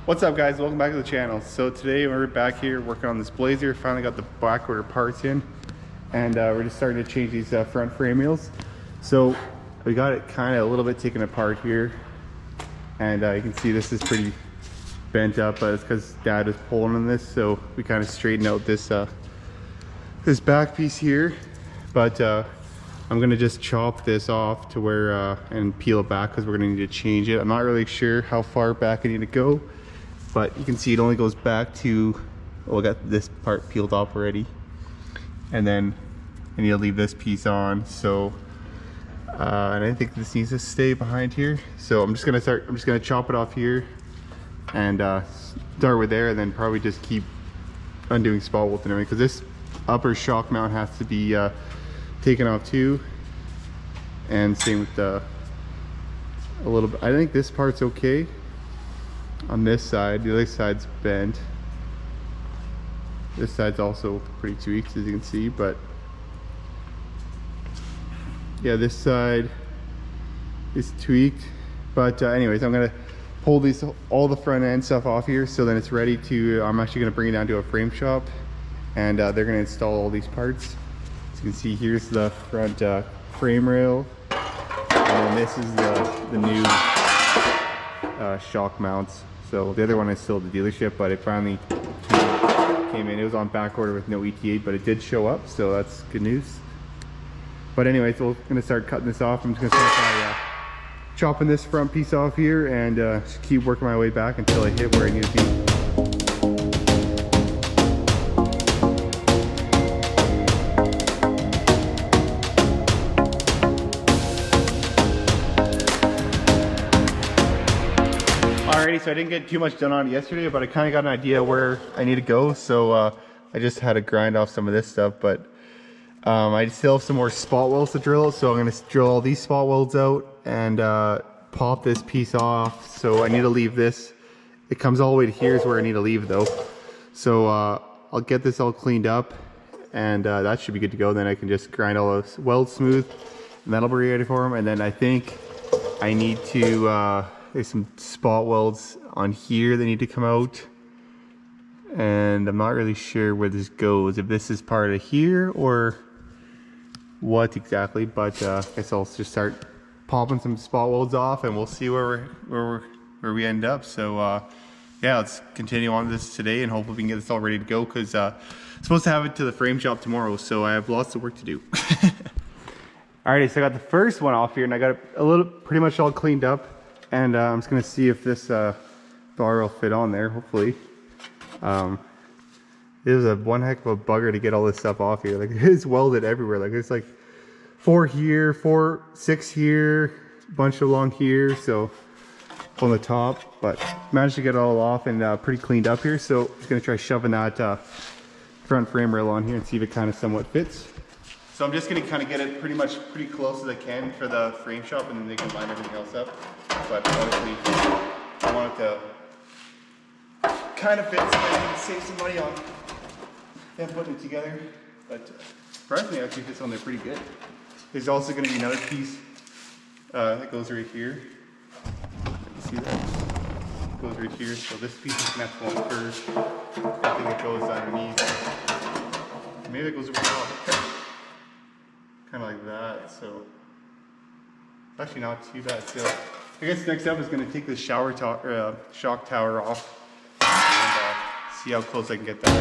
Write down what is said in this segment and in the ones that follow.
What's up guys, welcome back to the channel. So today we're back here working on this Blazer. Finally got the back order parts in, and we're just starting to change these front frame wheels. So we got it kind of a little bit taken apart here, and you can see this is pretty bent up, but it's because Dad was pulling on this, so we kind of straightened out this this back piece here. But I'm gonna just chop this off to where and peel it back because we're gonna need to change it. I'm not really sure how far back I need to go, but you can see it only goes back to, well, I got this part peeled off already, and then I need to leave this piece on. So and I think this needs to stay behind here, so I'm just gonna chop it off here and start with there, and then probably just keep undoing spot welds and everything, because this upper shock mount has to be taken off too, and same with the a little bit. I think this part's okay on this side. The other side's bent. This side's also pretty tweaked, as you can see, but yeah, this side is tweaked. But anyways, I'm gonna pull these, all the front end stuff off here, so then it's ready to, I'm actually gonna bring it down to a frame shop, and they're gonna install all these parts. As you can see, here's the front frame rail, and then this is the new shock mounts. So the other one is still at the dealership, but it finally came in. It was on back order with no ETA, but it did show up, so that's good news. But anyways, we're gonna start cutting this off. I'm just gonna start by chopping this front piece off here, and just keep working my way back until I hit where I need to be. Alrighty, so I didn't get too much done on it yesterday, but I kind of got an idea where I need to go. So I just had to grind off some of this stuff, but I still have some more spot welds to drill. So I'm going to drill all these spot welds out and pop this piece off. So I need to leave this. It comes all the way to here is where I need to leave though. So I'll get this all cleaned up, and that should be good to go. Then I can just grind all those welds smooth, and that'll be ready for them. And then I think I need to there's some spot welds on here that need to come out, and I'm not really sure where this goes, if this is part of here or what exactly, but I guess I'll just start popping some spot welds off, and we'll see where we end up. So yeah, let's continue on this today, and hopefully we can get this all ready to go, because I'm supposed to have it to the frame shop tomorrow, so I have lots of work to do. Alrighty, so I got the first one off here, and I got it pretty much all cleaned up. And I'm just gonna see if this bar will fit on there, hopefully. It was one heck of a bugger to get all this stuff off here. Like, it's welded everywhere. Like, there's like 4 here, 6 here, a bunch along here, so on the top. But managed to get it all off and pretty cleaned up here. So I'm just gonna try shoving that front frame rail on here and see if it kind of somewhat fits. So I'm just gonna kind of get it pretty close as I can for the frame shop, and then they can line everything else up. But obviously, I want it to kind of fit so I can save some money on them putting it together. But surprisingly, it actually fits on there pretty good. There's also going to be another piece that goes right here. You see that? It goes right here. So this piece is going to have to go on first. I think it goes underneath. Maybe it goes over top. Kind of like that. So actually not too bad. So I guess next up is going to take the shock tower off and see how close I can get that.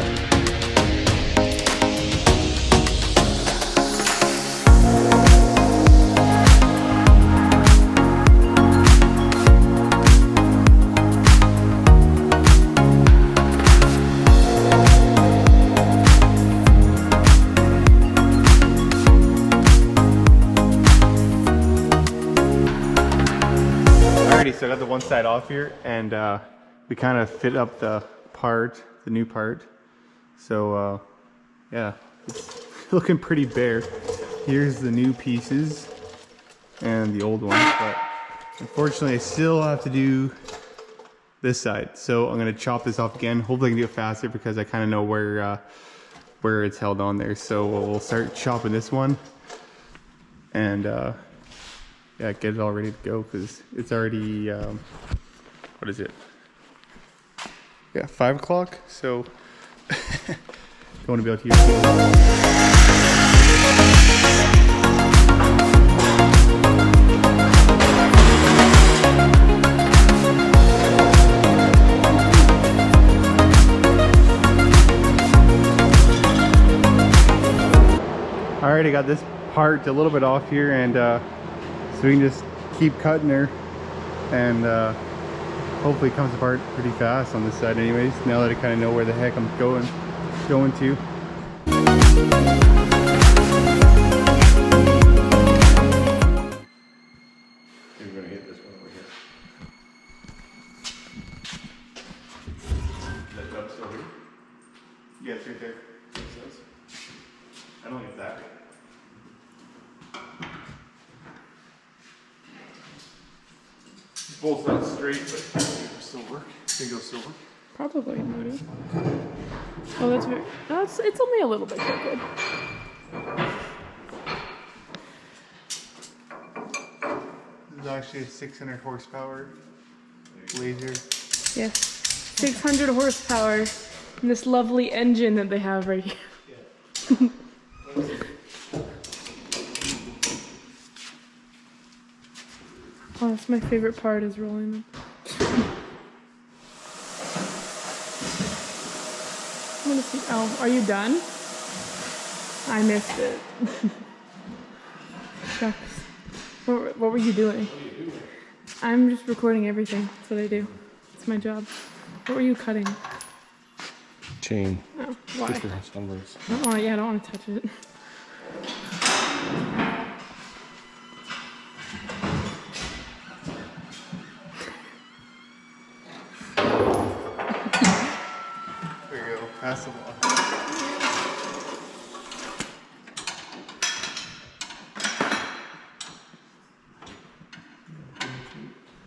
So I got the one side off here, and we kind of fit up the new part. So yeah, it's looking pretty bare. Here's the new pieces and the old ones, but unfortunately I still have to do this side. So I'm gonna chop this off again. Hopefully I can do it faster, because I kind of know where it's held on there. So we'll start chopping this one, and yeah, get it all ready to go, because it's already what is it, Yeah, 5 o'clock. So don't want to be able to use I already got this part a little bit off here, and so we can just keep cutting her, and hopefully it comes apart pretty fast on this side anyways, now that I kind of know where the heck I'm going to. You're gonna hit this one over here. That tub still here? Yeah, it's right there. I don't get that. Bolt's not straight, but it'll still work. Think it'll still work? Probably, maybe. Oh, that's very. No, it's only a little bit crooked. This is actually a 600 horsepower laser. Yes, 600 horsepower, and this lovely engine that they have right here. Yeah. Oh, that's my favorite part, is rolling them. I'm gonna see. Oh, are you done? I missed it. Shucks. What were you doing? I'm just recording everything. That's what I do. It's my job. What were you cutting? Chain. Oh, why? Sunburns. I don't want to touch it. There you go. Pass the ball.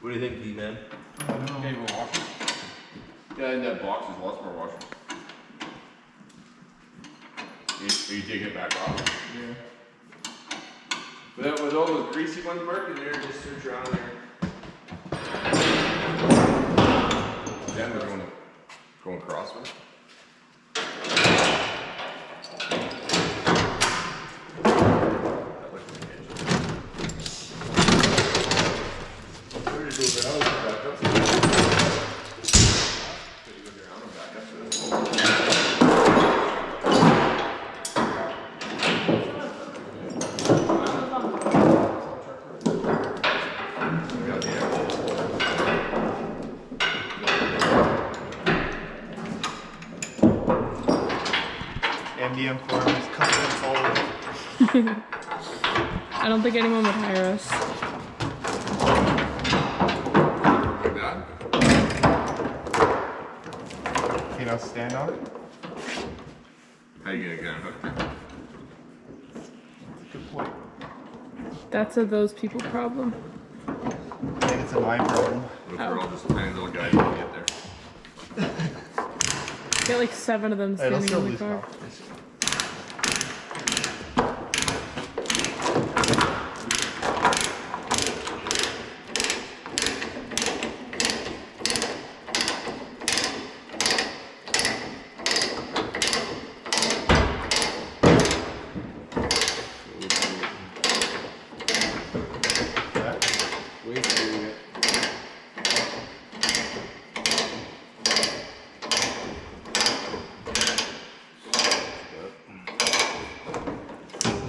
What do you think, D-Man? Okay, we'll wash it. Yeah, in that box is lots more washers. Are you taking it back off? Yeah. With all those greasy ones, Mark, in there, just search around there. Then we're going crosswise. MDM forums, custom followers. I don't think anyone would hire us. Like that? You know, stand on it. How you gonna get unhooked? Good point. That's a those people problem. I think it's a my problem. What if we're all just tiny little guys when we get there? Get like 7 of them Hey, let's standing still in the lose car. competition.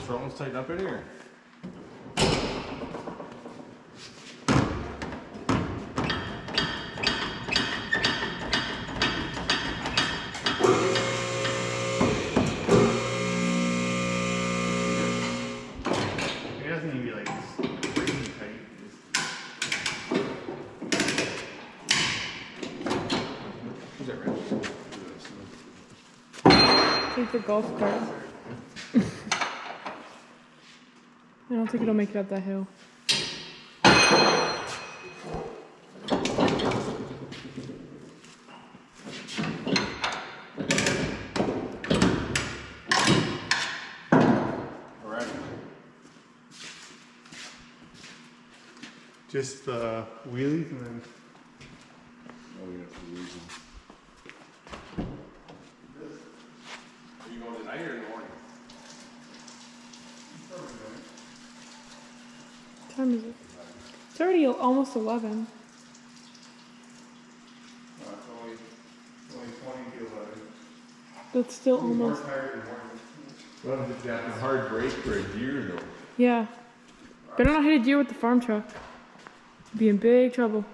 Almost tighten up in here. It doesn't even be like crazy tight. Is that right? Take the golf cart. I don't think it'll make it up that hill. Alright. Just wheelies and then. Oh, we got the wheels. go tonight or in the morning? What time is it? It's already almost 11. It's only 20 to 11. That's still almost. Well, it's got a hard break for a deer though. Yeah. Better not hit a deer with the farm truck. Be in big trouble.